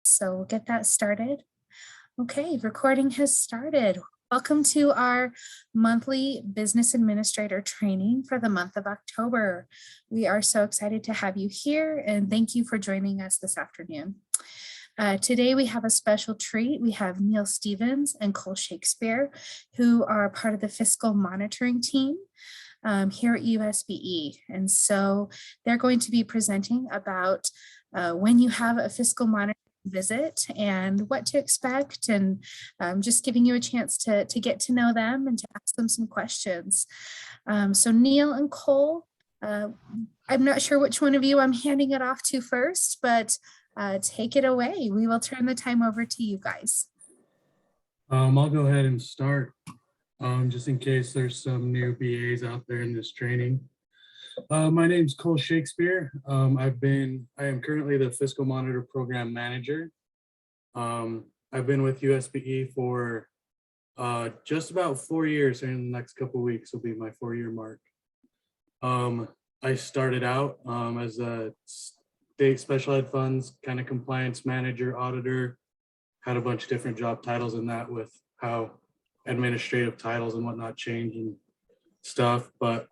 So we'll get that started. Okay, recording has started. Welcome to our monthly business administrator training for the month of October. We are so excited to have you here and thank you for joining us this afternoon. Today we have a special treat. We have Neil Stevens and Cole Shakespeare, who are part of the fiscal monitoring team here at USBE. And so they're going to be presenting about when you have a fiscal monitoring visit and what to expect, and just giving you a chance to get to know them and to ask them some questions. So Neil and Cole, I'm not sure which one of you I'm handing it off to first, but take it away. We will turn the time over to you guys. I'll go ahead and start, just in case there's some new BAs out there in this training. My name is Cole Shakespeare. I am currently the Fiscal Monitor Program Manager. I've been with USBE for just about 4 years, and in the next couple of weeks will be my 4-year mark. I started out as a state special ed funds kind of compliance manager, auditor, had a bunch of different job titles in that with how administrative titles and whatnot change and stuff. But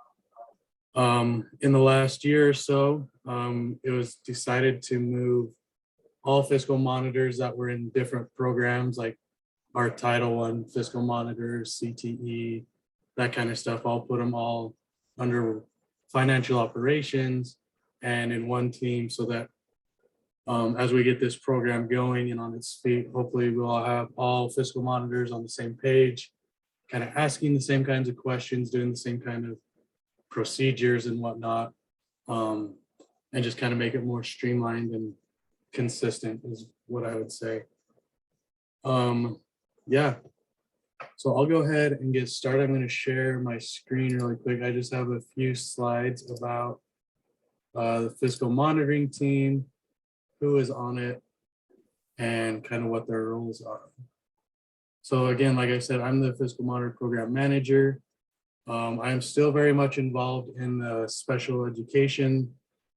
in the last year or so, it was decided to move all fiscal monitors that were in different programs, like our Title I fiscal monitors, CTE, that kind of stuff. I'll put them all under financial operations and in one team, so that as we get this program going and on its feet, hopefully we'll all have all fiscal monitors on the same page, kind of asking the same kinds of questions, doing the same kind of procedures and whatnot, and just kind of make it more streamlined and consistent is what I would say. Yeah, so I'll go ahead and get started. I'm going to share my screen really quick. I just have a few slides about the fiscal monitoring team, who is on it, and kind of what their roles are. So again, like I said, I'm the Fiscal Monitor Program Manager. I am still very much involved in the special education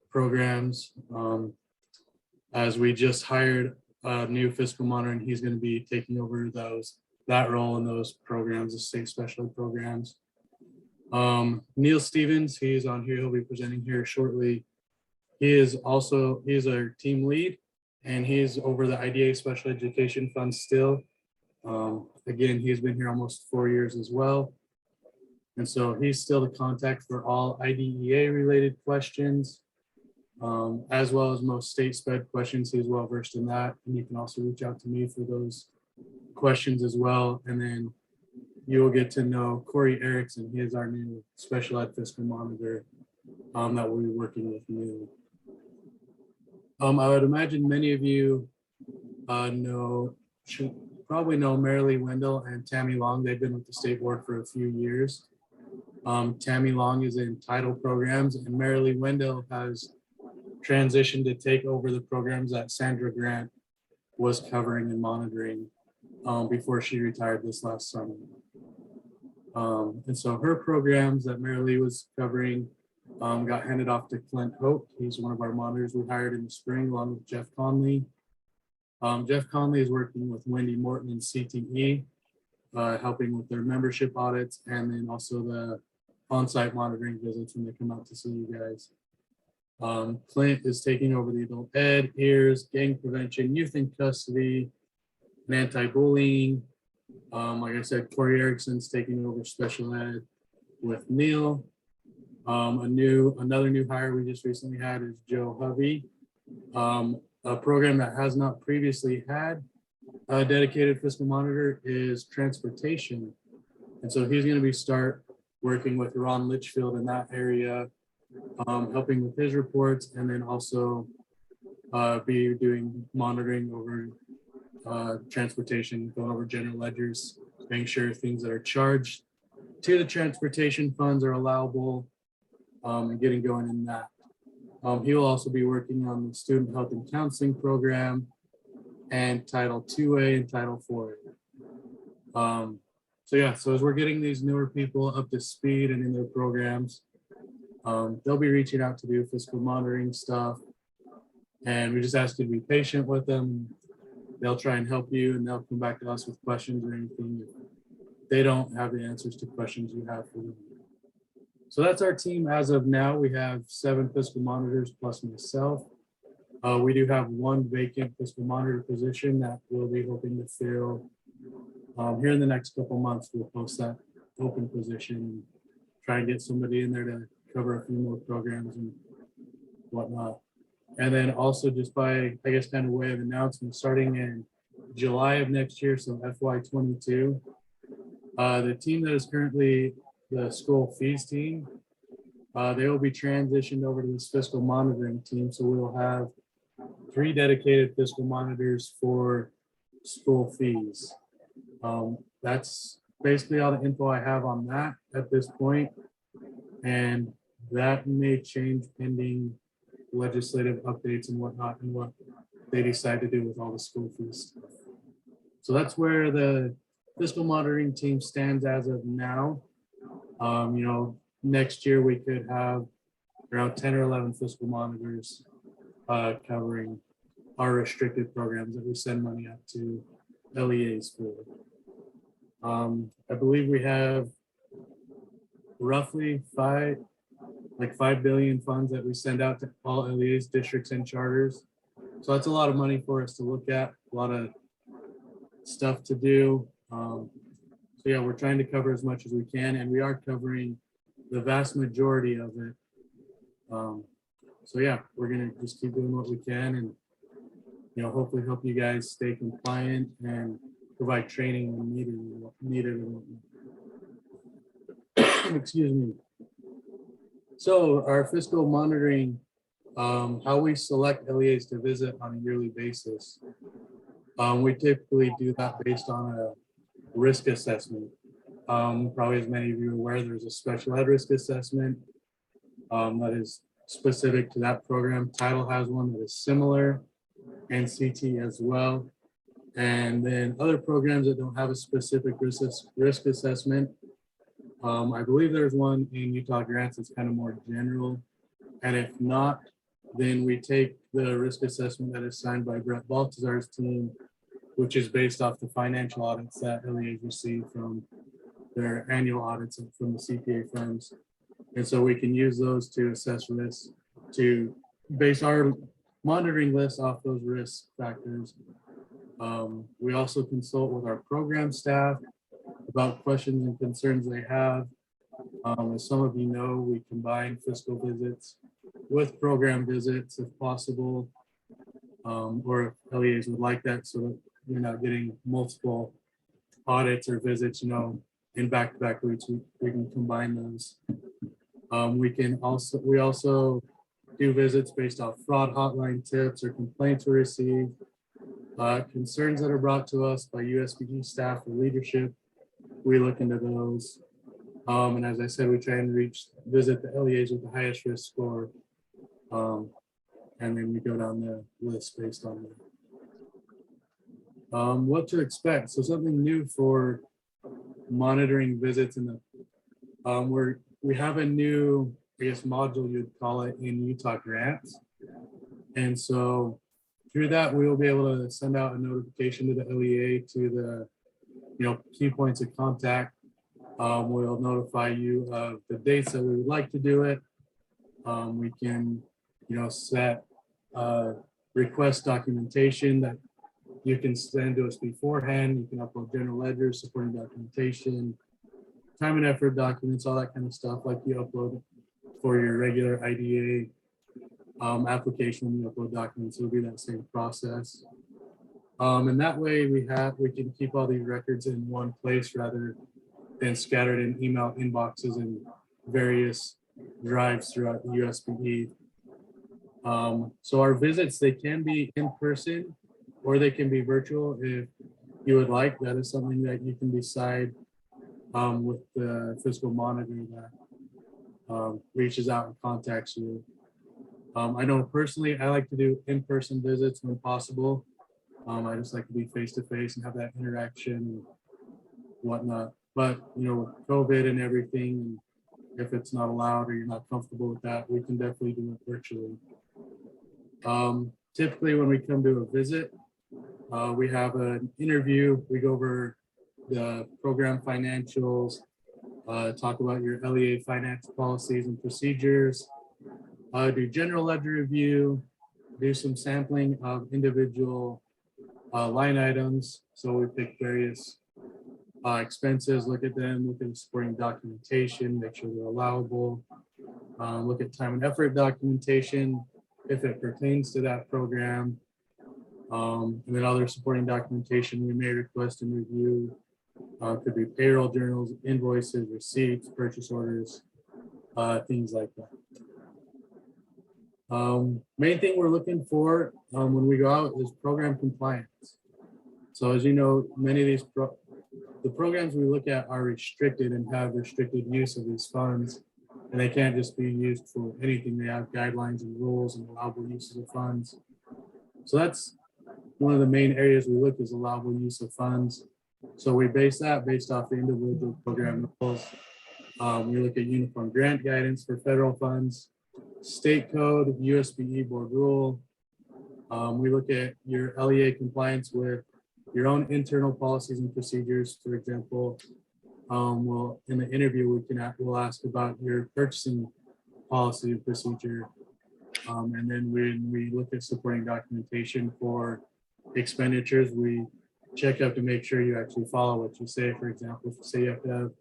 programs, as we just hired a new fiscal monitor, and he's going to be taking over that role in those programs, the state special ed programs. Neil Stevens, he's on here. He'll be presenting here shortly. He is our team lead, and he's over the IDA Special Education Fund still. Again, he's been here almost 4 years as well. And so he's still the contact for all IDEA related questions, as well as most state sped questions. He's well versed in that. And you can also reach out to me for those questions as well. And then you'll get to know Corey Erickson. He is our new special ed fiscal monitor that we'll be working with new. I would imagine many of you should probably know Marilee Wendell and Tammy Long. They've been with the state board for a few years. Tammy Long is in title programs, and Marilee Wendell has transitioned to take over the programs that Sandra Grant was covering and monitoring before she retired this last summer. And so her programs that Marilee was covering got handed off to Clint Hope. He's one of our monitors we hired in the spring, along with Jeff Conley. Jeff Conley is working with Wendy Morton and CTE, helping with their membership audits, and then also the on-site monitoring visits when they come out to see you guys. Clint is taking over the adult ed, EARS, gang prevention, youth in custody, and anti-bullying. Like I said, Corey Erickson's taking over special ed with Neil. Another new hire we just recently had is Joe Hovey, a program that has not previously had a dedicated fiscal monitor is transportation. And so he's going to start working with Ron Litchfield in that area, helping with his reports, and then also be doing monitoring over transportation, going over general ledgers, making sure things that are charged to the transportation funds are allowable, and getting going in that. He will also be working on the student health and counseling program and Title IIA and Title IV. So as we're getting these newer people up to speed and in their programs, they'll be reaching out to do fiscal monitoring stuff. And we just ask you to be patient with them. they'll try and help you, and they'll come back to us with questions or anything if they don't have the answers to questions you have for them. So that's our team as of now. We have 7 fiscal monitors plus myself. We do have 1 vacant fiscal monitor position that we'll be hoping to fill here in the next couple months. We'll post that open position and try and get somebody in there to cover a few more programs and whatnot. And then also just by, I guess, kind of way of announcement, starting in July of next year, so FY22, the team that is currently the school fees team, they will be transitioned over to this fiscal monitoring team. So we will have 3 dedicated fiscal monitors for school fees. That's basically all the info I have on that at this point. And that may change pending legislative updates and whatnot, and what they decide to do with all the school fees stuff. So that's where the fiscal monitoring team stands as of now. You know, next year we could have around 10 or 11 fiscal monitors covering our restricted programs that we send money out to LEAs for. I believe we have roughly 5 billion funds that we send out to all LEAs, districts, and charters. So that's a lot of money for us to look at, a lot of stuff to do. So yeah, we're trying to cover as much as we can, and we are covering the vast majority of it. So yeah, we're gonna just keep doing what we can, and you know, hopefully help you guys stay compliant and provide training when needed and whatnot. Excuse me. So our fiscal monitoring, how we select LEAs to visit on a yearly basis. We typically do that based on a risk assessment. Probably as many of you are aware, there's a special ed risk assessment that is specific to that program. Title has one that is similar, and CT as well. And then other programs that don't have a specific risk assessment. I believe there's one in Utah Grants that's kind of more general. And if not, then we take the risk assessment that is signed by Brett Baltazar's team, which is based off the financial audits that LEAs receive from their annual audits from the CPA firms. And so we can use those to assess risk, to base our monitoring list off those risk factors. We also consult with our program staff about questions and concerns they have. As some of you know, we combine fiscal visits with program visits if possible, or if LEAs would like that, so that you're not getting multiple audits or visits, you know, in back-to-back weeks. We can combine those. We also do visits based off fraud hotline tips or complaints we receive, concerns that are brought to us by USBG staff or leadership. We look into those. And as I said, we try and visit the LEAs with the highest risk score. And then we go down the list based on that. What to expect. So something new for monitoring visits in the, we have a new, I guess, module you'd call it in Utah Grants. And so through that, we will be able to send out a notification to the LEA to the, you know, key points of contact. We'll notify you of the dates that we would like to do it. We can, you know, set request documentation that you can send to us beforehand. You can upload general ledgers, supporting documentation, time and effort documents, all that kind of stuff like you upload for your regular IDA application. When you upload documents, it'll be that same process. And that way we can keep all these records in one place rather than scattered in email inboxes and various drives throughout the USBE. So our visits, they can be in person or they can be virtual if you would like. That is something that you can decide with the fiscal monitor that reaches out and contacts you. I know personally, I like to do in-person visits when possible. I just like to be face-to-face and have that interaction and whatnot. But, you know, with COVID and everything, if it's not allowed or you're not comfortable with that, we can definitely do it virtually. Typically when we come to a visit, We have an interview. We go over the program financials, talk about your LEA finance policies and procedures, do general ledger review, do some sampling of individual line items. So we pick various expenses, look at them, look at the supporting documentation, make sure they're allowable, look at time and effort documentation, if it pertains to that program. And then other supporting documentation we may request and review. Could be payroll journals, invoices, receipts, purchase orders, things like that. Main thing we're looking for when we go out is program compliance. So as you know, many of these the programs we look at are restricted and have restricted use of these funds, and they can't just be used for anything. They have guidelines and rules and allowable uses of funds. So that's one of the main areas we look is allowable use of funds. So we base that based off the individual program rules. We look at uniform grant guidance for federal funds, state code, USBE board rule. We look at your LEA compliance with your own internal policies and procedures. For example, well, in the interview, we'll ask about your purchasing policy and procedure. And then when we look at supporting documentation for expenditures, we check up to make sure you actually follow what you say. For example, if you say you have to have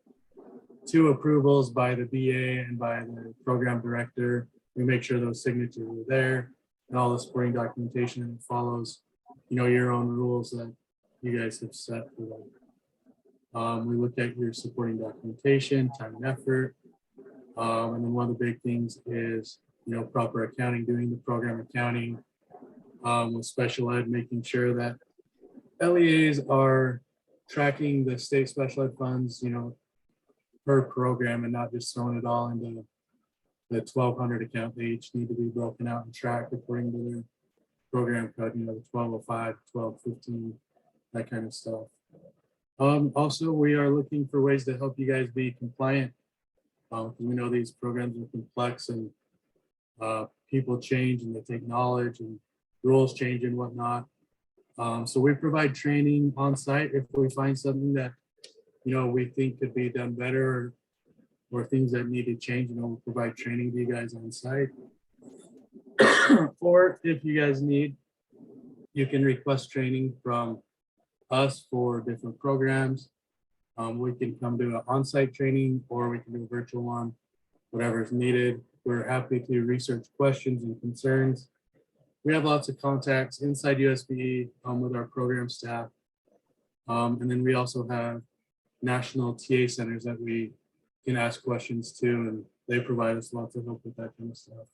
2 approvals by the BA and by the program director, we make sure those signatures are there and all the supporting documentation and it follows, your own rules that you guys have set for that. We look at your supporting documentation, time and effort. And then one of the big things is, proper accounting, doing the program accounting with special ed, making sure that LEAs are tracking the state special ed funds, per program and not just throwing it all into the 1200 account. They each need to be broken out and tracked according to their program code, the 1205, 1215, that kind of stuff. Also, we are looking for ways to help you guys be compliant. We know these programs are complex and people change and they take knowledge and rules change and whatnot. So we provide training on site if we find something that we think could be done better or things that need to change. We'll provide training to you guys on site. Or if you guys need, you can request training from us for different programs. We can come do an on-site training or we can do a virtual one, whatever is needed. We're happy to research questions and concerns. We have lots of contacts inside USBE with our program staff. And then we also have national TA centers that we can ask questions to, and they provide us lots of help with that kind of stuff.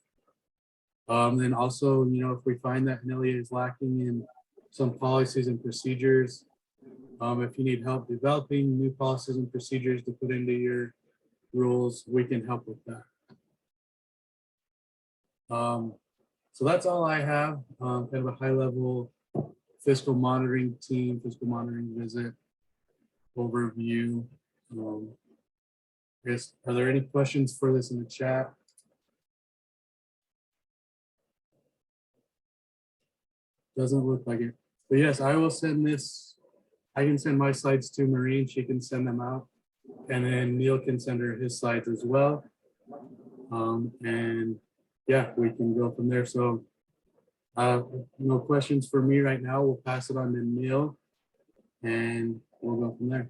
Then also, if we find that an LEA is lacking in some policies and procedures, if you need help developing new policies and procedures to put into your rules, we can help with that. So that's all I have, kind of a high level fiscal monitoring team, fiscal monitoring visit overview. Are there any questions for this in the chat? Doesn't look like it, but yes, I will send this. I can send my slides to Maureen, she can send them out, and then Neil can send her his slides as well. And yeah, we can go from there. So no questions for me right now. We'll pass it on to Neil and we'll go from there.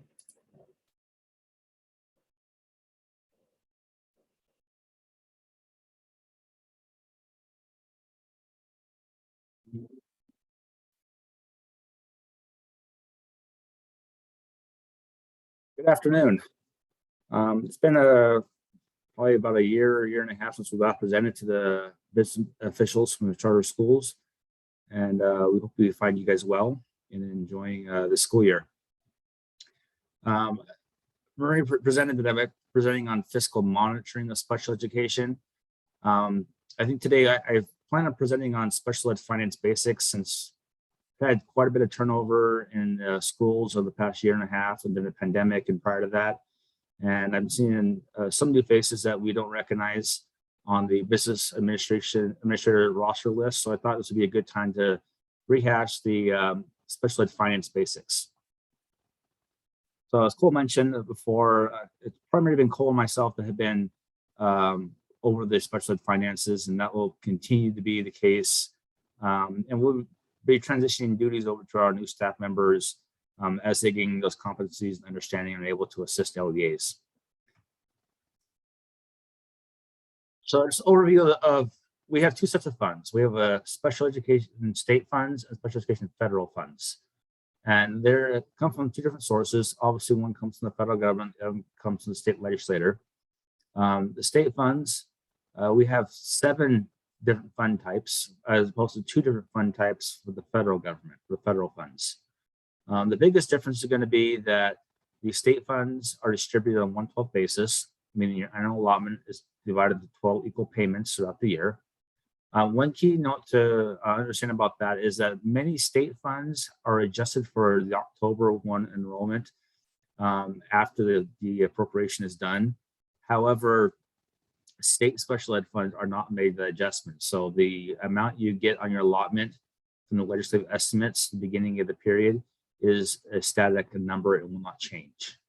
Good afternoon. It's been probably about a year and a half since we got presented to the business officials from the charter schools, and we hope we find you guys well and enjoying the school year. Marie presented today, presenting on fiscal monitoring of special education. I think today I plan on presenting on special ed finance basics, since we've had quite a bit of turnover in schools over the past year and a half, and then the pandemic and prior to that. And I'm seeing some new faces that we don't recognize on the business administrator roster list. So I thought this would be a good time to rehash the special ed finance basics. So as Cole mentioned before, it's primarily been Cole and myself that have been over the special ed finances, and that will continue to be the case. And we'll be transitioning duties over to our new staff members as they gain those competencies and understanding and are able to assist LEAs. So just overview of, we have two sets of funds. We have a special education state funds and special education federal funds. And they come from two different sources. Obviously, one comes from the federal government, and comes from the state legislator. The state funds, we have 7 different fund types, as opposed to 2 different fund types for the federal government, for the federal funds. The biggest difference is going to be that the state funds are distributed on 1/12 basis, meaning your annual allotment is divided into 12 equal payments throughout the year. One key note to understand about that is that many state funds are adjusted for the October 1 enrollment after the appropriation is done. However, state special ed funds are not made the adjustment. So the amount you get on your allotment from the legislative estimates at the beginning of the period is a static number. It will not change.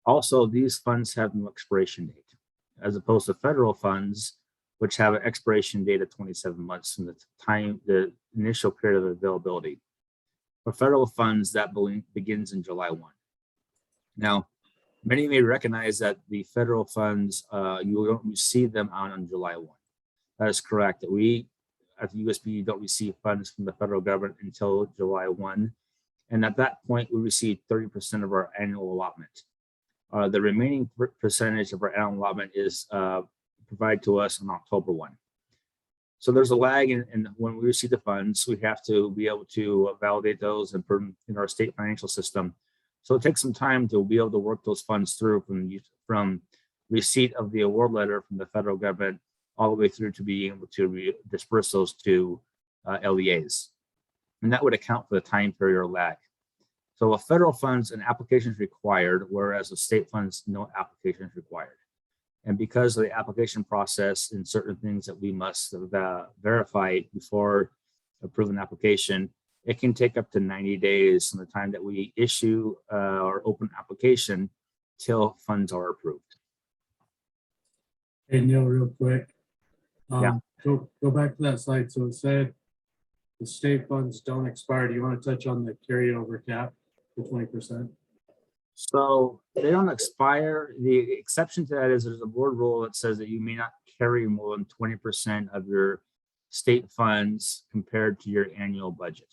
Also, these funds have no expiration date, as opposed to federal funds, which have an expiration date of 27 months from the initial period of availability. For federal funds, that begins in July 1. Now, many may recognize that the federal funds, you don't receive them out on July 1. That is correct. That we at the USB don't receive funds from the federal government until July 1. And at that point, we receive 30% of our annual allotment. The remaining percentage of our annual allotment is provided to us on October 1. So there's a lag in when we receive the funds. We have to be able to validate those and put them in our state financial system. So it takes some time to be able to work those funds through from receipt of the award letter from the federal government all the way through to being able to disperse those to LEAs. And that would account for the time period or lag. So with federal funds, an application is required, whereas with state funds, no application is required. And because of the application process and certain things that we must verify before approving an application, it can take up to 90 days from the time that we issue or open application till funds are approved. Hey, Neil, real quick. Yeah. Go back to that slide. So it said the state funds don't expire. Do you want to touch on the carryover cap, the 20%? So they don't expire. The exception to that is there's a board rule that says that you may not carry more than 20% of your state funds compared to your annual budget.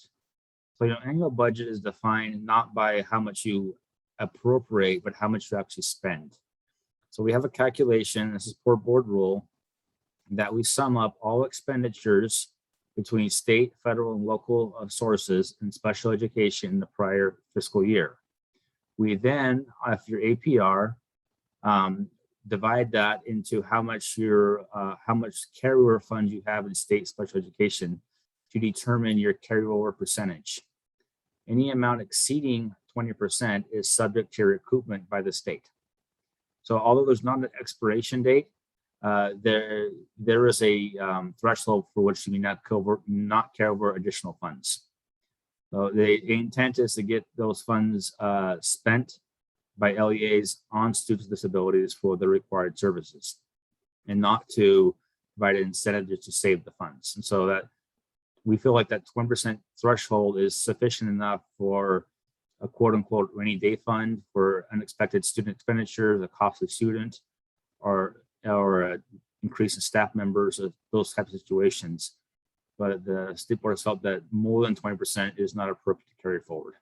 So your annual budget is defined not by how much you appropriate, but how much you actually spend. So we have a calculation, this is per board rule, that we sum up all expenditures between state, federal, and local sources in special education in the prior fiscal year. We then, if your APR, divide that into how much carryover funds you have in state special education to determine your carryover percentage. Any amount exceeding 20% is subject to recoupment by the state. So although there's not an expiration date, there is a threshold for which you may not carry over additional funds. So the intent is to get those funds spent by LEAs on students with disabilities for the required services, and not to provide an incentive to save the funds. And so that we feel like that 20% threshold is sufficient enough for a quote unquote rainy day fund for unexpected student expenditure, the costly student, or increase in staff members, those types of situations. But the state board has felt that more than 20% is not appropriate to carry forward.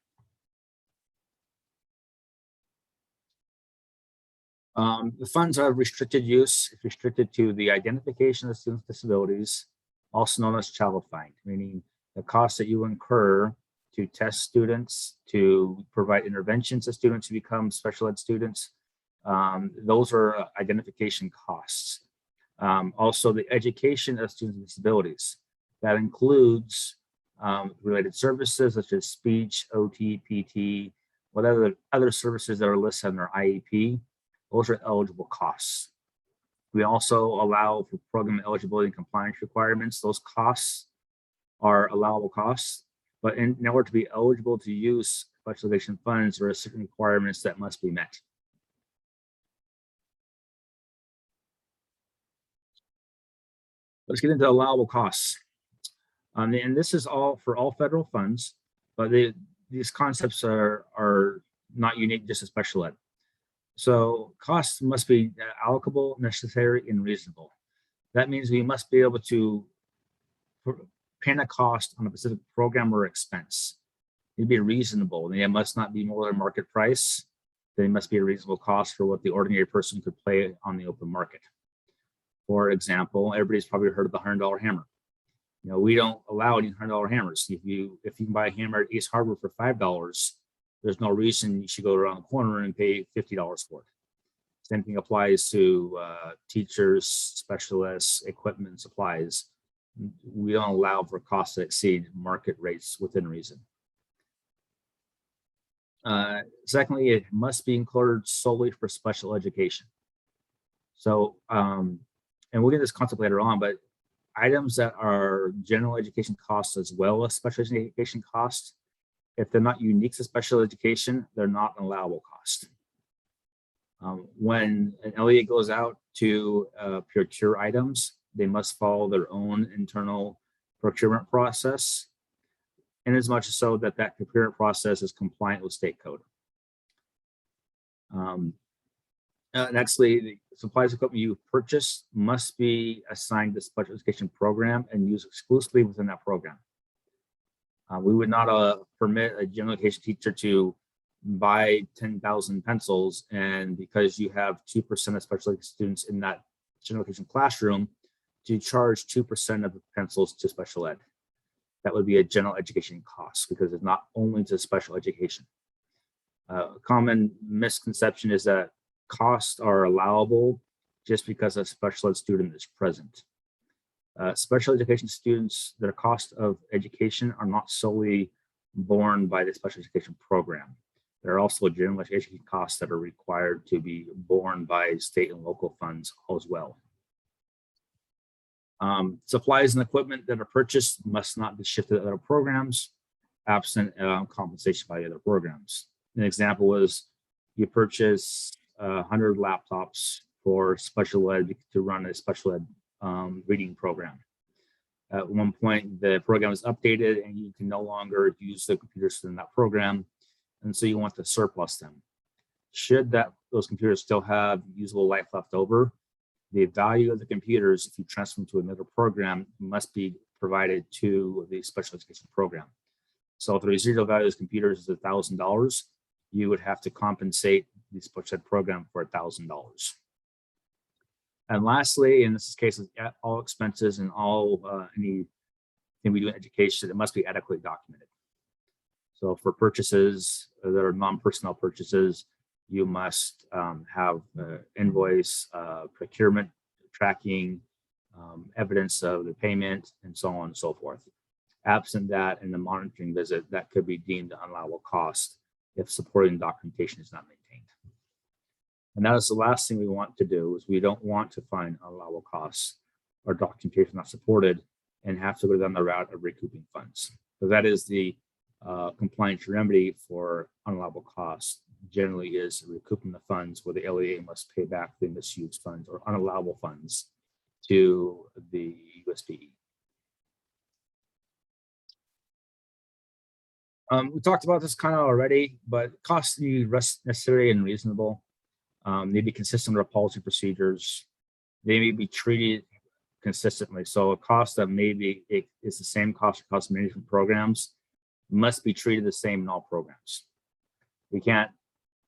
The funds are restricted use. It's restricted to the identification of students with disabilities, also known as child find, meaning the cost that you incur to test students, to provide interventions to students who become special ed students. Those are identification costs. Also, the education of students with disabilities. That includes related services such as speech, OT, PT, whatever other services that are listed on our IEP. Those are eligible costs. We also allow for program eligibility and compliance requirements. Those costs are allowable costs, But in order to be eligible to use special education funds, there are certain requirements that must be met. Let's get into allowable costs. And this is all for all federal funds, but these concepts are not unique just to special ed. So costs must be allocable, necessary, and reasonable. That means we must be able to pin a cost on a specific program or expense. It'd be reasonable. They must not be more than market price. They must be a reasonable cost for what the ordinary person could pay on the open market. For example, everybody's probably heard of the $100 hammer. You know, we don't allow any $100 hammers. If you can buy a hammer at Ace Hardware for $5, there's no reason you should go around the corner and pay $50 for it. Same thing applies to teachers, specialists, equipment, supplies. We don't allow for costs that exceed market rates within reason. Secondly, it must be incurred solely for special education. So, and we'll get this concept later on, but items that are general education costs as well as special education costs, if they're not unique to special education, they're not an allowable cost. When an LEA goes out to procure items, they must follow their own internal procurement process, and as much so that that procurement process is compliant with state code. Nextly, the supplies equipment you purchase must be assigned to special education program and used exclusively within that program. We would not permit a general education teacher to buy 10,000 pencils, and because you have 2% of special education students in that general education classroom, to charge 2% of the pencils to special ed. That would be a general education cost because it's not only to special education. A common misconception is that costs are allowable just because a special ed student is present. Special education students, their cost of education are not solely borne by the special education program. There are also general education costs that are required to be borne by state and local funds as well. Supplies and equipment that are purchased must not be shifted to other programs, absent compensation by other programs. An example is you purchase 100 laptops for special ed to run a special ed reading program. At one point, the program is updated and you can no longer use the computers in that program, and so you want to surplus them. Should those computers still have usable life left over, the value of the computers, if you transfer them to another program, must be provided to the special education program. So if the residual value of those computers is $1,000, you would have to compensate the special ed program for $1,000. And lastly, in this case, all expenses and all anything we do in education, it must be adequately documented. So for purchases that are non-personnel purchases, you must have invoice, procurement, tracking, evidence of the payment, and so on and so forth. Absent that, in the monitoring visit, that could be deemed an unallowable cost if supporting documentation is not maintained. And that is the last thing we want to do, is we don't want to find unallowable costs or documentation not supported and have to go down the route of recouping funds. So that is the compliance remedy for unallowable costs, generally is recouping the funds where the LEA must pay back the misused funds or unallowable funds to the USPE. We talked about this kind of already, but costs need necessary and reasonable. They be consistent with our policy procedures. They may be treated consistently. So a cost that maybe is the same cost for cost management programs must be treated the same in all programs. We can't,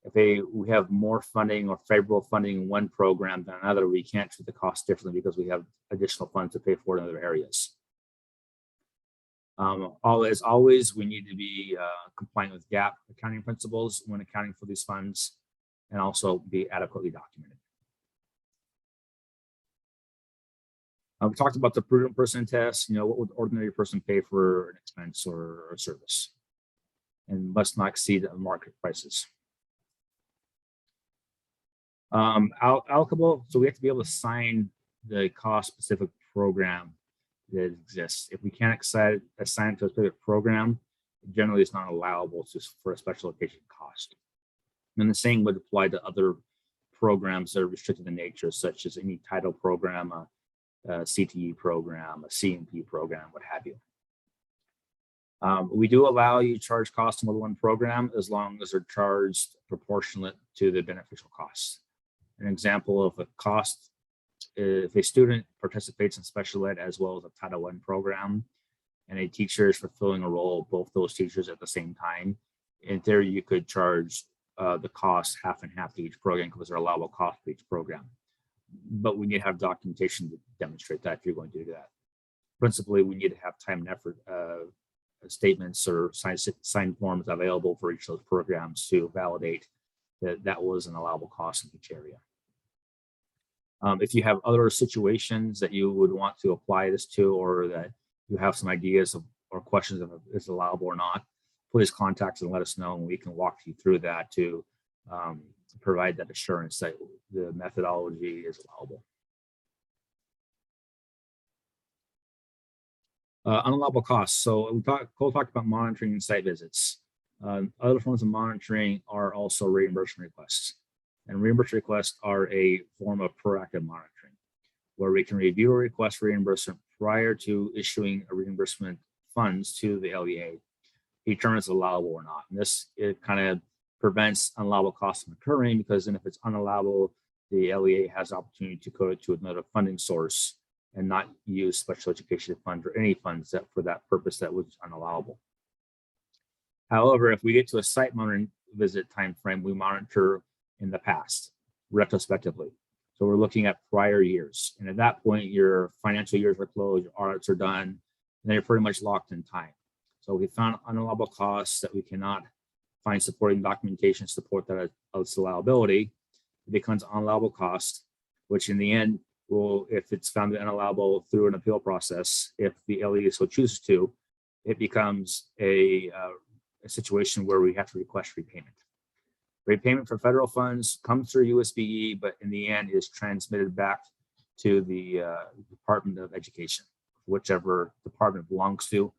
if we have more funding or favorable funding in one program than another, we can't treat the cost differently because we have additional funds to pay for in other areas. As always, we need to be compliant with GAAP accounting principles when accounting for these funds, and also be adequately documented. We talked about the prudent person test. What would ordinary person pay for an expense or a service, and must not exceed market prices. Allocable, so we have to be able to assign the cost specific program that exists. If we can't assign it to a specific program, generally is not allowable for a special education cost. And the same would apply to other programs that are restricted in nature, such as any title program, a CTE program, a CMP program, what have you. We do allow you to charge costs in more than one program as long as they're charged proportionate to the beneficial costs. An example of a cost, if a student participates in special ed as well as a Title I program, and a teacher is fulfilling a role of both those teachers at the same time, in theory, you could charge the cost half and half to each program because they're allowable cost for each program. But we need to have documentation to demonstrate that if you're going to do that. Principally, we need to have time and effort statements or signed forms available for each of those programs to validate that that was an allowable cost in each area. If you have other situations that you would want to apply this to, or that you have some ideas of, or questions of if it's allowable or not, please contact us and let us know, and we can walk you through that to provide that assurance that the methodology is allowable. Unallowable costs. So Cole talked about monitoring and site visits. Other forms of monitoring are also reimbursement requests. And reimbursement requests are a form of proactive monitoring, where we can review a request for reimbursement prior to issuing a reimbursement funds to the LEA, determine it's allowable or not. And this, it kind of prevents unallowable costs from occurring, because then if it's unallowable, the LEA has the opportunity to go to another funding source and not use special education fund or any funds that for that purpose that was unallowable. However, if we get to a site monitoring visit timeframe, we monitor in the past retrospectively. So we're looking at prior years. And at that point, your financial years are closed, your audits are done, and then you're pretty much locked in time. So we found unallowable costs that we cannot find supporting documentation to support that its allowability. It becomes unallowable cost, which in the end will, if it's found unallowable through an appeal process, if the LEA so chooses to, it becomes a situation where we have to request repayment. Repayment for federal funds comes through USBE, but in the end is transmitted back to the Department of Education, whichever department it belongs to.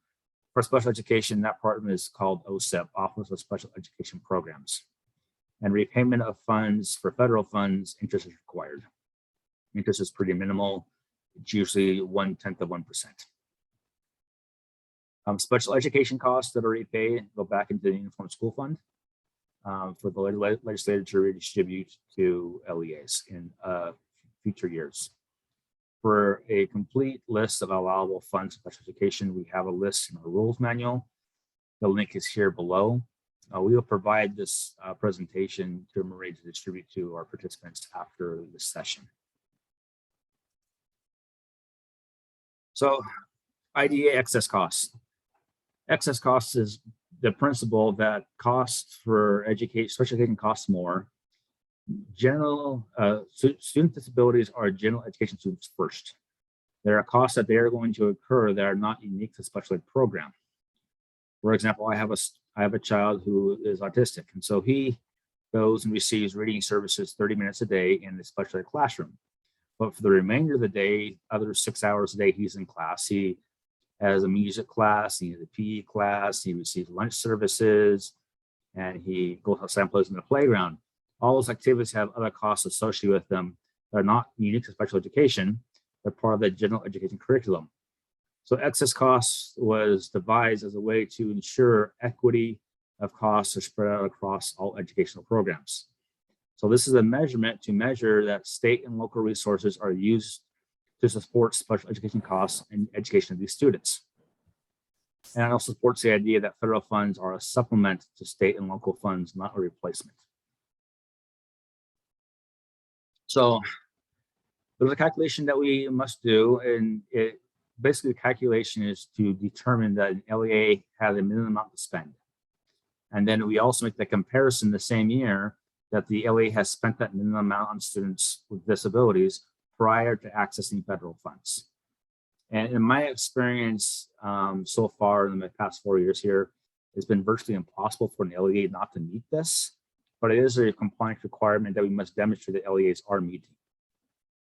For special education, that department is called OSEP, Office of Special Education Programs. And repayment of funds for federal funds, interest is required. Interest is pretty minimal. It's usually 1/10%. Special education costs that are repaid go back into the Uniform School Fund for the legislature to redistribute to LEAs in future years. For a complete list of allowable funds for special education, we have a list in our rules manual. The link is here below. We will provide this presentation to Marie to distribute to our participants after this session. So IDA excess costs. Excess costs is the principle that costs for education, special education costs more. General student disabilities are general education students first. There are costs that they are going to incur that are not unique to special ed program. For example, I have a child who is autistic, and so he goes and receives reading services 30 minutes a day in the special ed classroom. But for the remainder of the day, other 6 hours a day, he's in class. He has a music class, he has a PE class, he receives lunch services, and he goes outside and plays in the playground. All those activities have other costs associated with them that are not unique to special education. They're part of the general education curriculum. So excess costs was devised as a way to ensure equity of costs are spread out across all educational programs. So this is a measurement to measure that state and local resources are used to support special education costs and education of these students. And it also supports the idea that federal funds are a supplement to state and local funds, not a replacement. So there's a calculation that we must do, and it basically the calculation is to determine that an LEA has a minimum amount to spend. And then we also make the comparison the same year that the LEA has spent that minimum amount on students with disabilities prior to accessing federal funds. And in my experience so far in the past 4 years here, it's been virtually impossible for an LEA not to meet this, but it is a compliance requirement that we must demonstrate that LEAs are meeting.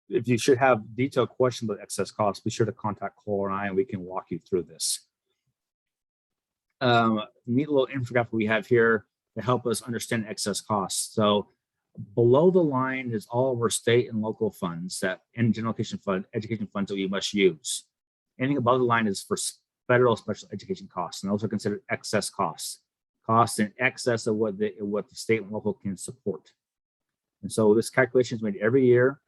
If you should have detailed questions about excess costs, be sure to contact Cole and I, and we can walk you through this. neat little infographic we have here to help us understand excess costs. So below the line is all of our state and local funds and general education funds that we must use. Anything above the line is for federal special education costs, and those are considered excess costs in excess of what the state and local can support. And so this calculation is made every year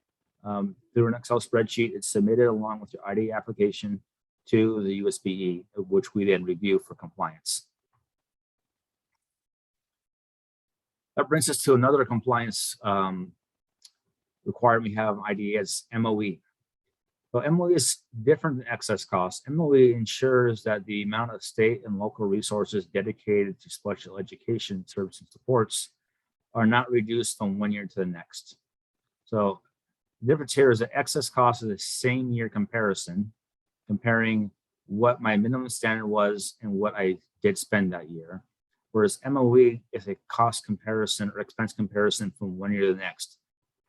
through an Excel spreadsheet. It's submitted along with your IDE application to the USBE, which we then review for compliance. That brings us to another compliance requirement we have in IDE as MOE. So MOE is different than excess costs. MOE ensures that the amount of state and local resources dedicated to special education services and supports are not reduced from one year to the next. So the difference here is that excess cost is the same year comparison, comparing what my minimum standard was and what I did spend that year. Whereas MOE is a cost comparison or expense comparison from one year to the next.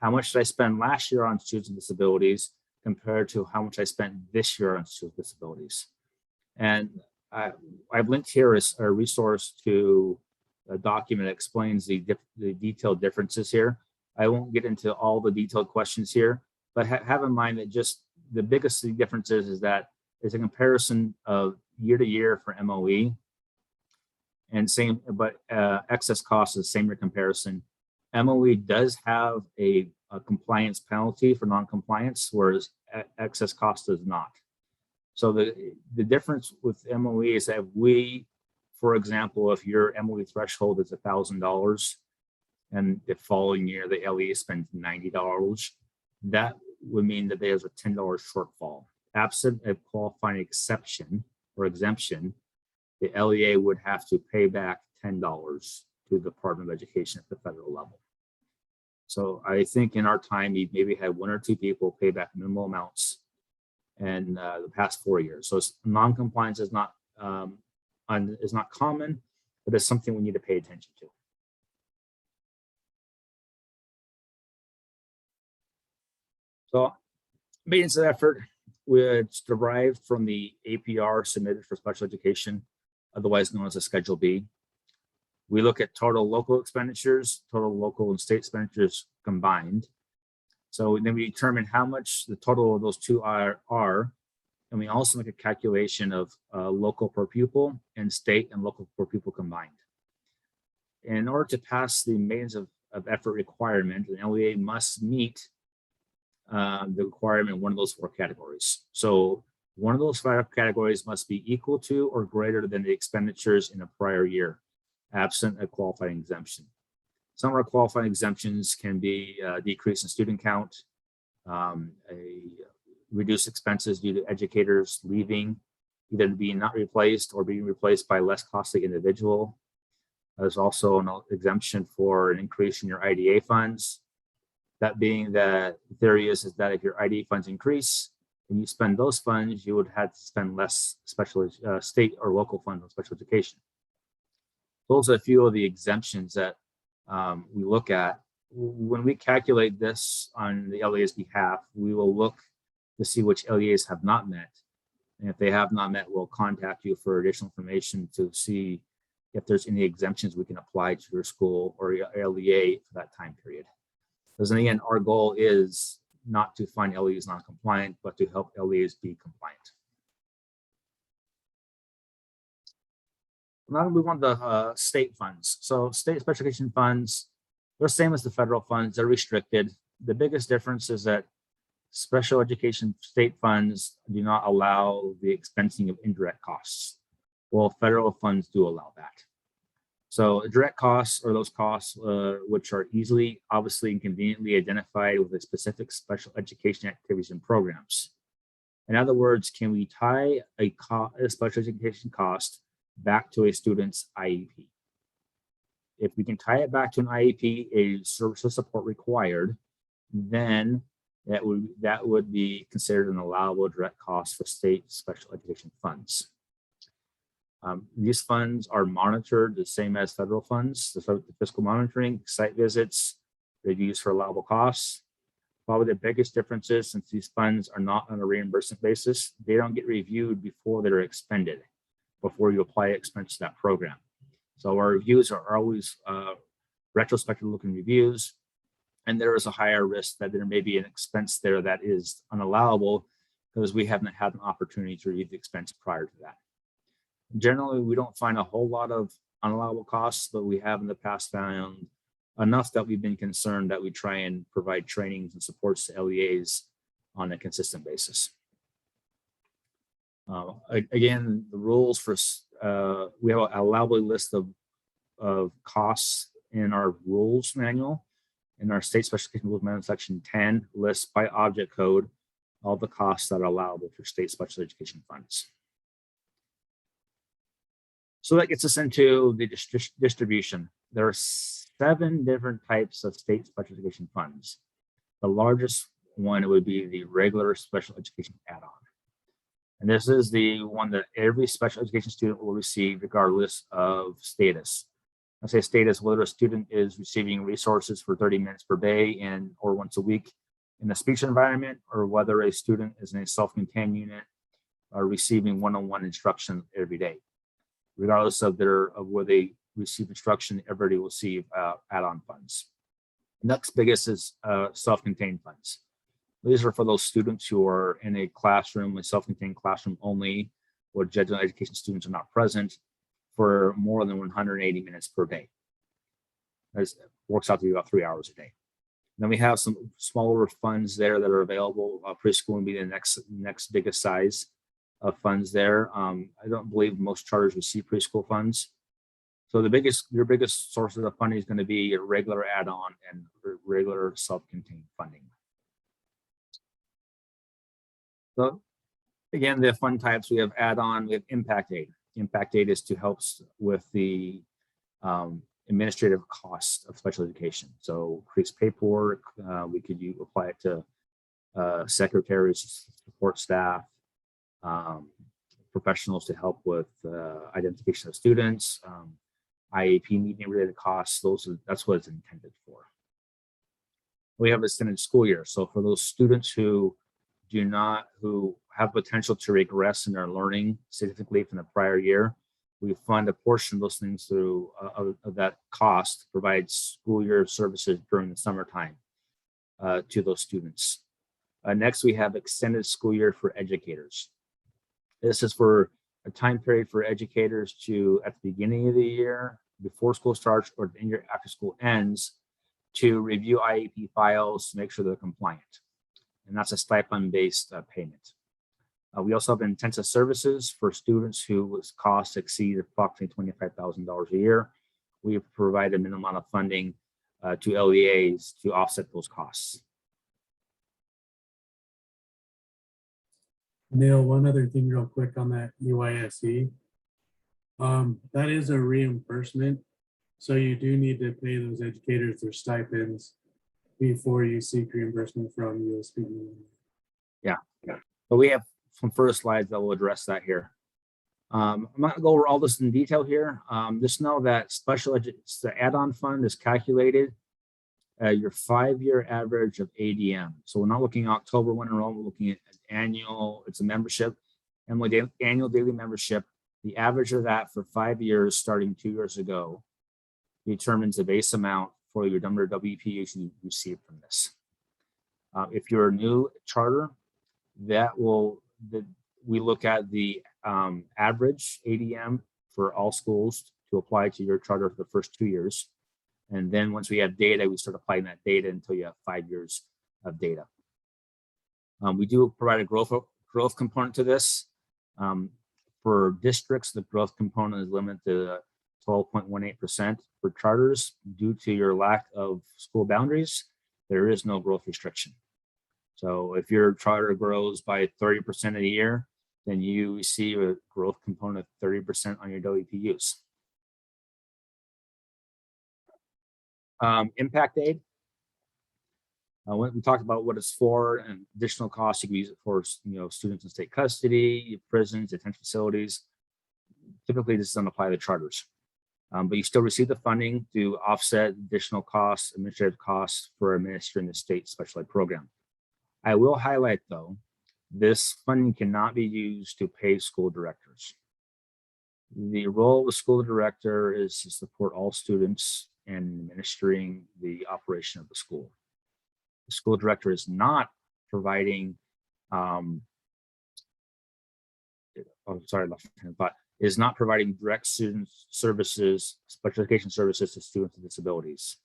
How much did I spend last year on students with disabilities compared to how much I spent this year on students with disabilities? And I've linked here is a resource to a document that explains the detailed differences here. I won't get into all the detailed questions here, but have in mind that just the biggest differences is that it's a comparison of year to year for MOE, and same, but excess cost is the same year comparison. MOE does have a compliance penalty for non-compliance, whereas excess cost does not. So the difference with MOE is that we, for example, if your MOE threshold is $1,000 and the following year the LEA spends $90, that would mean that there's a $10 shortfall. Absent a qualifying exception or exemption, the LEA would have to pay back $10 to the Department of Education at the federal level. So I think in our time, we maybe had one or two people pay back minimal amounts in the past 4 years. So non-compliance is not common, but it's something we need to pay attention to. So maintenance of effort, which derived from the APR submitted for special education, otherwise known as a Schedule B. We look at total local expenditures, total local and state expenditures combined. So then we determine how much the total of those two are, and we also make a calculation of local per pupil and state and local per pupil combined. In order to pass the maintenance of effort requirement, an LEA must meet the requirement in one of those 4 categories. So one of those 5 categories must be equal to or greater than the expenditures in a prior year, absent a qualifying exemption. Some of our qualifying exemptions can be a decrease in student count, reduced expenses due to educators leaving, either being not replaced or being replaced by less costly individual. There's also an exemption for an increase in your IDA funds. That being that the theory is that if your IDA funds increase and you spend those funds, you would have to spend less special state or local funds on special education. Those are a few of the exemptions that we look at. When we calculate this on the LEA's behalf, we will look to see which LEAs have not met. And if they have not met, we'll contact you for additional information to see if there's any exemptions we can apply to your school or your LEA for that time period. Because again, our goal is not to find LEAs non-compliant, but to help LEAs be compliant. Now we want the state funds. So state special education funds, they're the same as the federal funds, they're restricted. The biggest difference is that special education state funds do not allow the expensing of indirect costs, while federal funds do allow that. So direct costs are those costs which are easily, obviously, and conveniently identified with a specific special education activities and programs. In other words, can we tie a special education cost back to a student's IEP? If we can tie it back to an IEP, a service of support required, then that would be considered an allowable direct cost for state special education funds. These funds are monitored the same as federal funds, the fiscal monitoring, site visits, reviews for allowable costs. Probably the biggest difference is, since these funds are not on a reimbursement basis, they don't get reviewed before they're expended. before you apply expense to that program. So our reviews are always retrospective looking reviews, and there is a higher risk that there may be an expense there that is unallowable because we haven't had an opportunity to review the expense prior to that. Generally, we don't find a whole lot of unallowable costs, but we have in the past found enough that we've been concerned that we try and provide trainings and supports to LEAs on a consistent basis. Again, the rules for we have an allowable list of costs in our rules manual. In our state special education rules manual, section 10 lists by object code all the costs that are allowable for state special education funds. So that gets us into the distribution. There are 7 different types of state special education funds. The largest one would be the regular special education add-on. And this is the one that every special education student will receive regardless of status. I say status, whether a student is receiving resources for 30 minutes per day or once a week in a speech environment, or whether a student is in a self-contained unit or receiving one-on-one instruction every day. Regardless of where they receive instruction, everybody will receive add-on funds. Next biggest is self-contained funds. These are for those students who are in a classroom, a self-contained classroom only, where general education students are not present for more than 180 minutes per day. That works out to be about 3 hours a day. Then we have some smaller funds there that are available. Preschool would be the next biggest size of funds there. I don't believe most charters receive preschool funds. So your biggest sources of funding is going to be your regular add-on and regular self-contained funding. So again, the fund types, we have add-on, we have impact aid. Impact aid is to help with the administrative costs of special education. So increase paperwork, we could apply it to secretaries, support staff, professionals to help with identification of students, IEP meeting related costs. That's what it's intended for. We have extended school year. So for those students who have potential to regress in their learning significantly from the prior year, we fund a portion of those things through of that cost to provide school year services during the summertime to those students. Next, we have extended school year for educators. This is for a time period for educators to, at the beginning of the year, before school starts or the year after school ends, to review IEP files to make sure they're compliant. And that's a stipend-based payment. We also have intensive services for students whose costs exceed approximately $25,000 a year. We provide a minimum amount of funding to LEAs to offset those costs. Neil, one other thing real quick on that UISE. That is a reimbursement. So you do need to pay those educators their stipends before you seek reimbursement from USP. Yeah. But we have some first slides that will address that here. I'm not gonna go over all this in detail here. Just know that the add-on fund is calculated your 5-year average of ADM. So we're not looking at October 1 enrollment, we're looking at annual, it's a membership, and with the annual daily membership, the average of that for 5 years starting 2 years ago determines the base amount for your number of WPUs you receive from this. If you're a new charter, we look at the average ADM for all schools to apply to your charter for the first 2 years. And then once we have data, we start applying that data until you have 5 years of data. We do provide a growth component to this. For districts, the growth component is limited to 12.18%. For charters, due to your lack of school boundaries, there is no growth restriction. So if your charter grows by 30% a year, then you receive a growth component of 30% on your WPUs. Impact aid. We talked about what it's for and additional costs. You can use it for students in state custody, prisons, detention facilities. Typically, this doesn't apply to charters, but you still receive the funding to offset additional costs, administrative costs for administering the state special ed program. I will highlight though, this funding cannot be used to pay school directors. The role of the school director is to support all students in administering the operation of the school. The school director is not providing, is not providing direct student services, special education services to students with disabilities.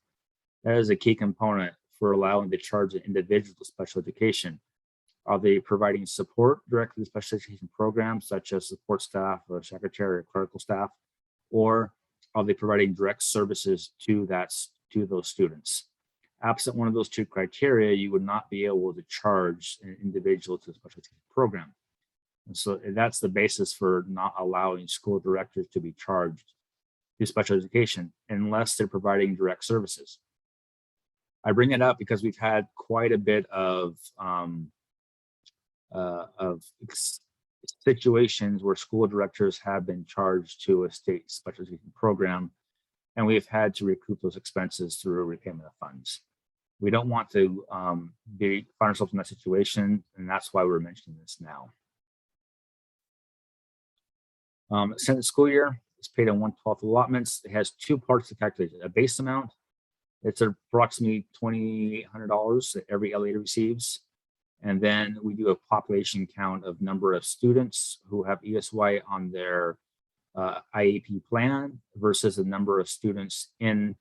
That is a key component for allowing the charge of individual special education. Are they providing support directly to special education programs such as support staff or secretary or clerical staff, or are they providing direct services to those students? Absent one of those two criteria, you would not be able to charge an individual to a special education program. And so that's the basis for not allowing school directors to be charged to special education unless they're providing direct services. I bring it up because we've had quite a bit of situations where school directors have been charged to a state special education program, and we've had to recoup those expenses through repayment of funds. We don't want to find ourselves in that situation, and that's why we're mentioning this now. Senate school year is paid in 1/12 allotments. It has two parts to calculate it: a base amount. It's approximately $2,800 that every LEA receives. And then we do a population count of number of students who have ESY on their IEP plan versus the number of students in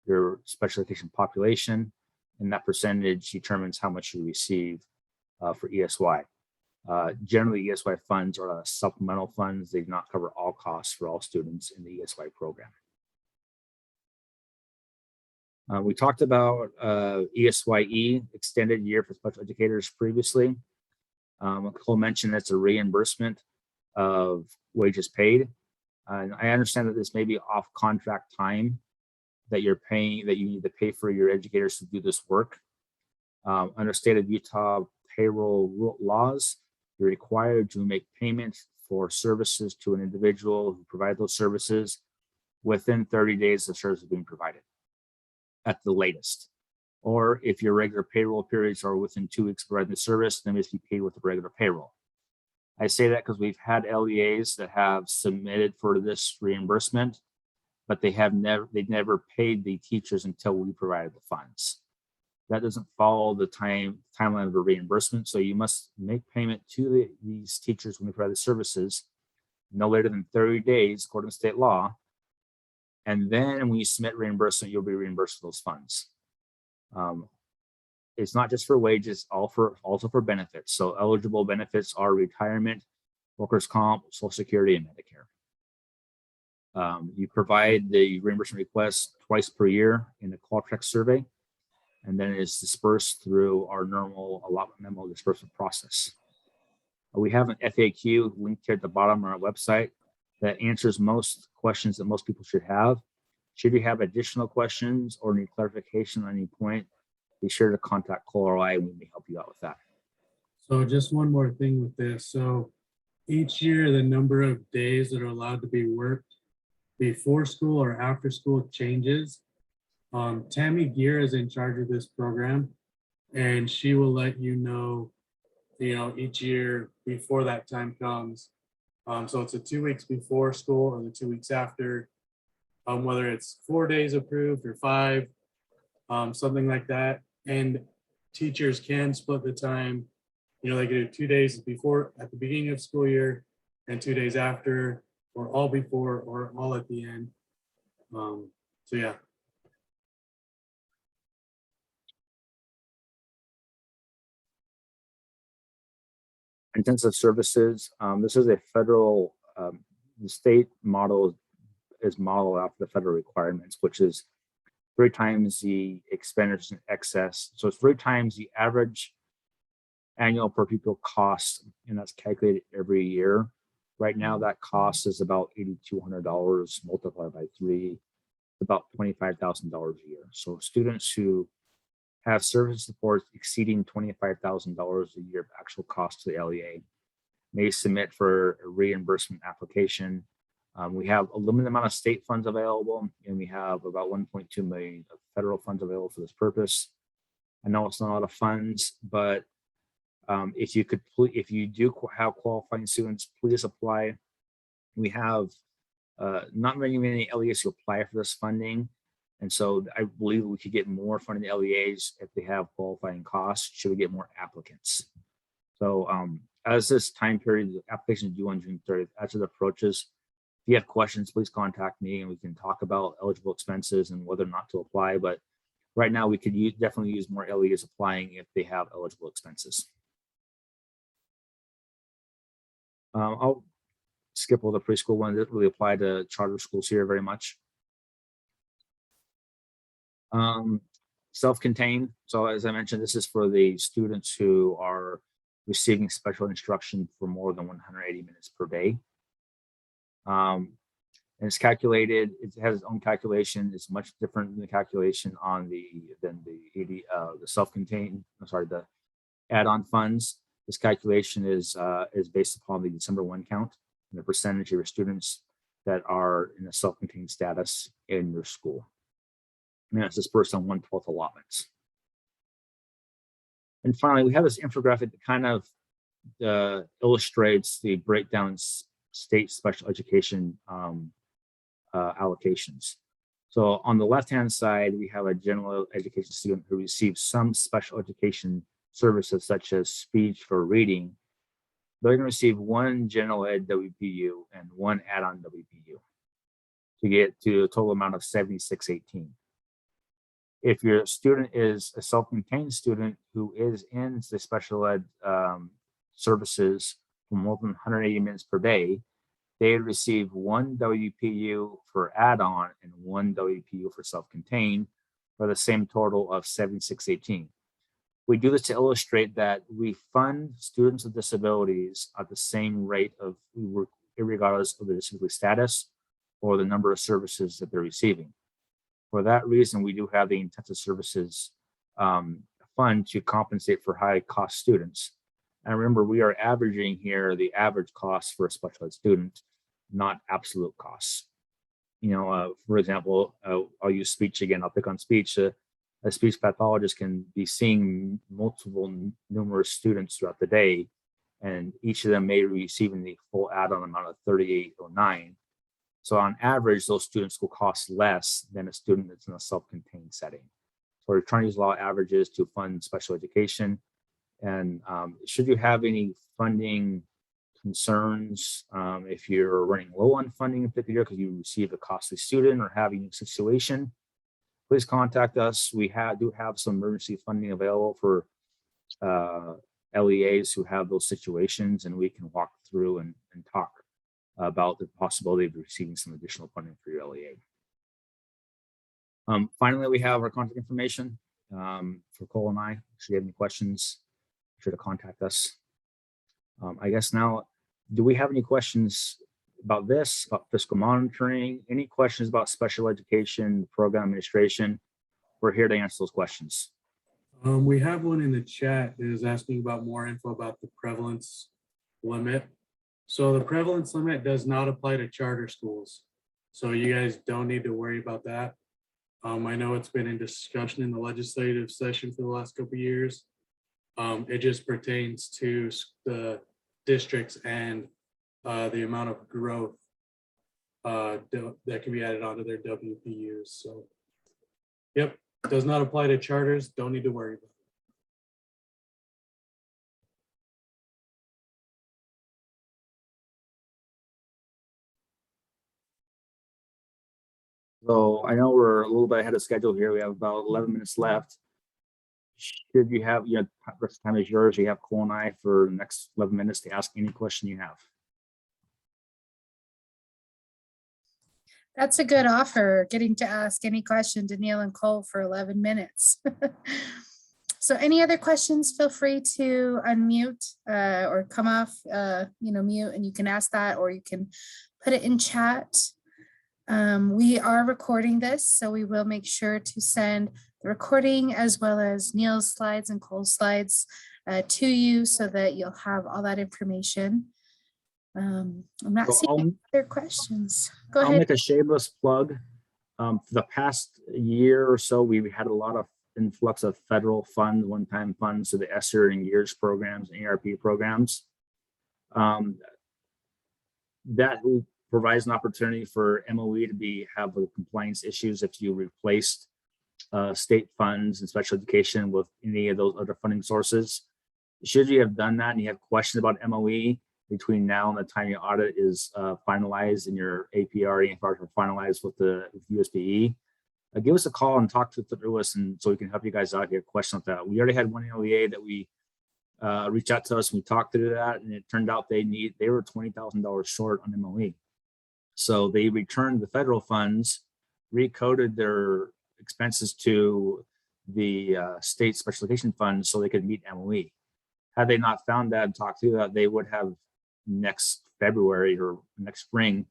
your special education population. And that percentage determines how much you receive for ESY. Generally, ESY funds are supplemental funds. They do not cover all costs for all students in the ESY program. We talked about ESYE, extended year for special educators previously. Cole mentioned that's a reimbursement of wages paid. And I understand that this may be off contract time that you're paying, that you need to pay for your educators to do this work. Under state of Utah payroll laws, you're required to make payment for services to an individual who provide those services within 30 days of service being provided at the latest. Or if your regular payroll periods are within 2 weeks of providing the service, then it must be paid with the regular payroll. I say that because we've had LEAs that have submitted for this reimbursement, but they've never paid the teachers until we provided the funds. That doesn't follow the timeline of the reimbursement. So you must make payment to these teachers when we provide the services no later than 30 days, according to state law. And then when you submit reimbursement, you'll be reimbursed for those funds. It's not just for wages, also for benefits. So eligible benefits are retirement, workers' comp, Social Security, and Medicare. You provide the reimbursement request twice per year in the Qualtrics survey, and then it's dispersed through our normal allotment memo disbursement process. We have an FAQ linked here at the bottom of our website that answers most questions that most people should have. Should you have additional questions or need clarification on any point, be sure to contact Cole or I, and we may help you out with that. So just one more thing with this. So each year, the number of days that are allowed to be worked before school or after school changes. Tammy Gear is in charge of this program, and she will let you know, each year before that time comes. So it's the 2 weeks before school or the 2 weeks after, whether it's 4 days approved or 5, something like that. And teachers can split the time. They can do 2 days before at the beginning of school year and 2 days after, or all before or all at the end. So yeah. Intensive services. This is a federal, the state model is modeled after the federal requirements, which is 3 times the expenditures in excess. So it's 3 times the average annual per pupil cost, and that's calculated every year. Right now, that cost is about $8,200 multiplied by 3, about $25,000 a year. So students who have service support exceeding $25,000 a year of actual cost to the LEA may submit for a reimbursement application. We have a limited amount of state funds available, and we have about 1.2 million of federal funds available for this purpose. I know it's not a lot of funds, but if you do have qualifying students, please apply. We have not many LEAs who apply for this funding. And so I believe we could get more funding to LEAs if they have qualifying costs, should we get more applicants. So as this time period, the application is due on June 30th, as it approaches, if you have questions, please contact me and we can talk about eligible expenses and whether or not to apply. But right now we could definitely use more LEAs applying if they have eligible expenses. I'll skip all the preschool ones that really apply to charter schools here very much. Self-contained. So as I mentioned, this is for the students who are receiving special instruction for more than 180 minutes per day. And it's calculated, it has its own calculation. It's much different than the calculation on the self-contained, the add-on funds. This calculation is based upon the December 1 count and the percentage of your students that are in a self-contained status in your school. And that's dispersed on 1/12 allotments. And finally, we have this infographic that kind of illustrates the breakdown in state special education allocations. So on the left-hand side, we have a general education student who receives some special education services such as speech or reading. They're going to receive one general ed WPU and one add-on WPU to get to a total amount of $76.18. If your student is a self-contained student who is in the special ed services for more than 180 minutes per day, they receive one WPU for add-on and one WPU for self-contained for the same total of $76.18. We do this to illustrate that we fund students with disabilities at the same rate of regardless of their disability status or the number of services that they're receiving. For that reason, we do have the intensive services fund to compensate for high cost students. And remember, we are averaging here the average cost for a special ed student, not absolute costs. For example, I'll use speech again. I'll pick on speech. A speech pathologist can be seeing numerous students throughout the day, and each of them may be receiving the full add-on amount of $38.09. So on average, those students will cost less than a student that's in a self-contained setting. So we're trying to use law averages to fund special education. And should you have any funding concerns, if you're running low on funding in particular because you receive a costly student or have a unique situation, please contact us. We do have some emergency funding available for LEAs who have those situations, and we can walk through and talk about the possibility of receiving some additional funding for your LEA. Finally, we have our contact information for Cole and I. If you have any questions, be sure to contact us. I guess now, do we have any questions about this, about fiscal monitoring? Any questions about special education, program administration? We're here to answer those questions. We have one in the chat that is asking about more info about the prevalence limit. So the prevalence limit does not apply to charter schools. So you guys don't need to worry about that. I know it's been in discussion in the legislative session for the last couple of years. It just pertains to the districts and the amount of growth that can be added onto their WPUs. So, yep, does not apply to charters. Don't need to worry about it. So I know we're a little bit ahead of schedule here. We have about 11 minutes left. Should you have, the rest of the time is yours. You have Cole and I for the next 11 minutes to ask any question you have. That's a good offer, getting to ask any question to Neil and Cole for 11 minutes. So any other questions, feel free to unmute or come off, mute, and you can ask that, or you can put it in chat. We are recording this, so we will make sure to send the recording as well as Neil's slides and Cole's slides to you so that you'll have all that information. I'm not seeing any other questions. Go ahead. I'll make a shameless plug. For the past year or so, we've had a lot of influx of federal funds, one-time funds to the ESSER and GEARS programs and ERP programs. That provides an opportunity for MOE to have compliance issues if you replaced state funds and special education with any of those other funding sources. Should you have done that and you have questions about MOE between now and the time your audit is finalized and your APR and are finalized with the USBE, give us a call and talk through us, and so we can help you guys out here. Question with that. We already had one OEA that we reached out to us and we talked through that, and it turned out they were $20,000 short on MOE. So they returned the federal funds, recoded their expenses to the state special education funds so they could meet MOE. Had they not found that and talked through that, they would have next February or next spring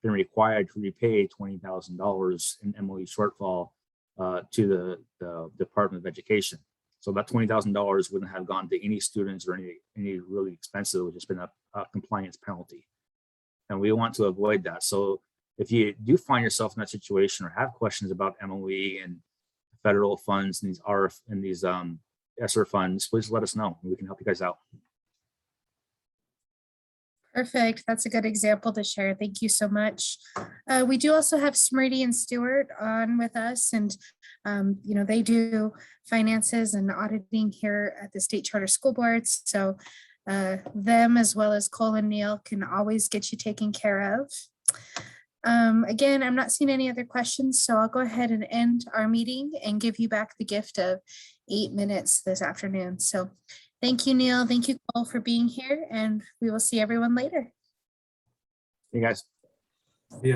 been required to repay $20,000 in MOE shortfall to the Department of Education. So that $20,000 wouldn't have gone to any students or any really expensive. It would just been a compliance penalty. And we want to avoid that. So if you do find yourself in that situation or have questions about MOE and federal funds and these ESSER funds, please let us know. We can help you guys out. Perfect. That's a good example to share. Thank you so much. We do also have Smriti and Stewart on with us, and they do finances and auditing here at the State Charter School Boards. So them, as well as Cole and Neil, can always get you taken care of. Again, I'm not seeing any other questions, so I'll go ahead and end our meeting and give you back the gift of 8 minutes this afternoon. So thank you, Neil. Thank you, Cole, for being here, and we will see everyone later. Hey, guys.